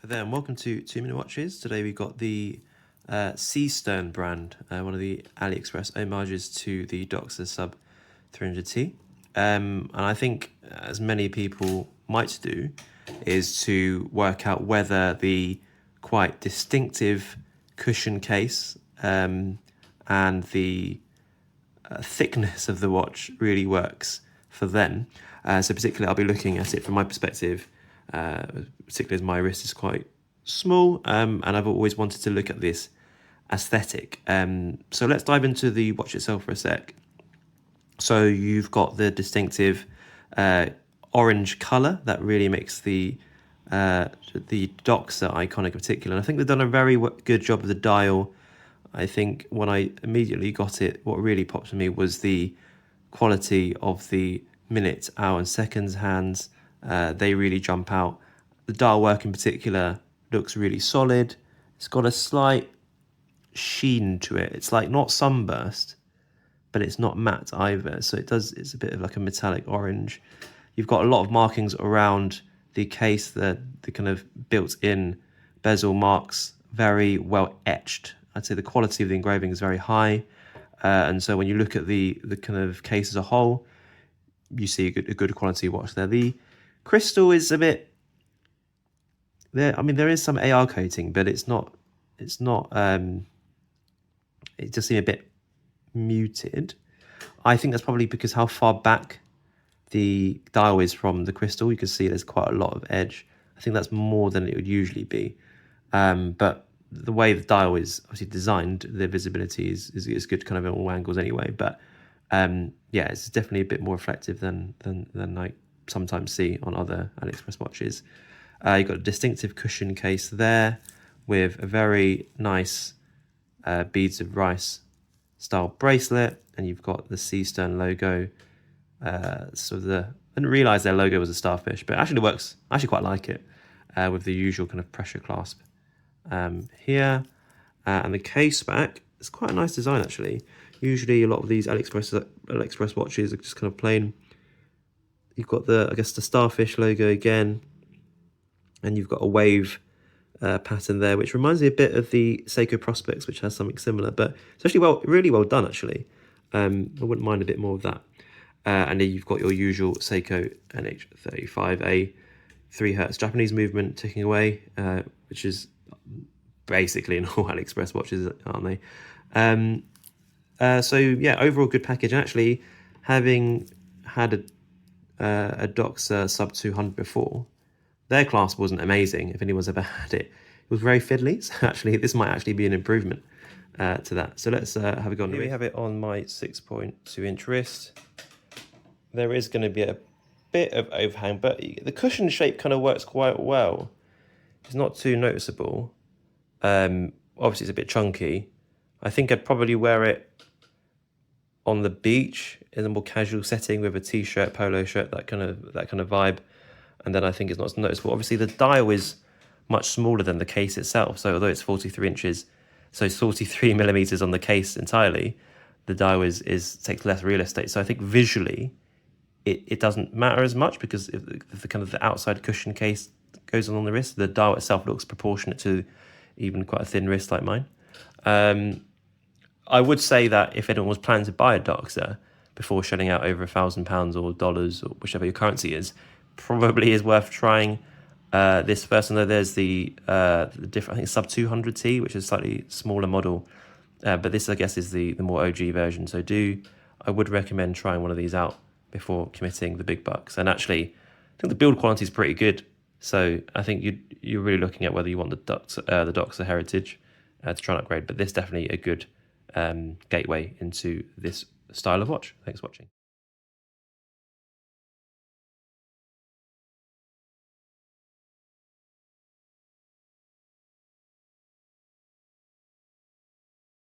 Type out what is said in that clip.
Hi there and welcome to 2 Minute Watches. Today we've got the Seestern brand, one of the AliExpress homages to the DOXA Sub 300T. And I think, as many people might do, is to work out whether the quite distinctive cushion case and the thickness of the watch really works for them. So particularly I'll be looking at it from my perspective, particularly as my wrist is quite small, and I've always wanted to look at this aesthetic. So let's dive into the watch itself for a sec. So you've got the distinctive orange colour that really makes the DOXA iconic in particular. And I think they've done a very good job of the dial. I think when I immediately got it, what really popped to me was the quality of the minute, hour and seconds hands. They really jump out. The dial work in particular looks really solid. It's got a slight sheen to it. It's like not sunburst, but it's not matte either. So it's a bit of like a metallic orange. You've got a lot of markings around the case, the kind of built-in bezel marks, very well etched. I'd say the quality of the engraving is very high. And so when you look at the kind of case as a whole, you see a good quality watch there. The crystal is a bit there. I mean, there is some AR coating, but it's not. It just seems a bit muted. I think that's probably because how far back the dial is from the crystal. You can see there's quite a lot of edge. I think that's more than it would usually be. But the way the dial is obviously designed, the visibility is good kind of at all angles anyway. But yeah, it's definitely a bit more reflective than I sometimes see on other AliExpress watches. You've got a distinctive cushion case there with a very nice beads of rice style bracelet, and you've got the Seestern logo. I didn't realise their logo was a starfish, but it actually works. I actually quite like it with the usual kind of pressure clasp here. And the case back, it's quite a nice design actually. Usually a lot of these AliExpress watches are just kind of plain. You've got the starfish logo again, and you've got a wave pattern there, which reminds me a bit of the Seiko Prospects, which has something similar, but it's actually really well done actually. I wouldn't mind a bit more of that. And then you've got your usual Seiko NH35A 3Hz Japanese movement ticking away, which is basically in all AliExpress watches, aren't they? So yeah, overall good package. And actually, having had a DOXA Sub 200 before, their clasp wasn't amazing. If anyone's ever had it, it was very fiddly. So actually, this might actually be an improvement to that. So let's have a go. Here we have it on my 6.2-inch wrist. There is going to be a bit of overhang, but the cushion shape kind of works quite well. It's not too noticeable. Obviously, it's a bit chunky. I think I'd probably wear it on the beach in a more casual setting with a t-shirt, polo shirt, that kind of vibe. And then I think it's not as noticeable. Obviously, the dial is much smaller than the case itself. So although it's 43 inches, so it's 43 millimeters on the case entirely, the dial takes less real estate. So I think visually, it doesn't matter as much, because if the kind of the outside cushion case goes on the wrist, the dial itself looks proportionate to even quite a thin wrist like mine. I would say that if anyone was planning to buy a DOXA before shelling out over £1,000 or dollars or whichever your currency is, probably is worth trying this first. And though there's the different, I think Sub 200T, which is a slightly smaller model, but this I guess is the more OG version. So I would recommend trying one of these out before committing the big bucks. And actually, I think the build quality is pretty good. So I think you're really looking at whether you want the DOXA Heritage to try and upgrade. But this is definitely a good gateway into this style of watch. Thanks for watching.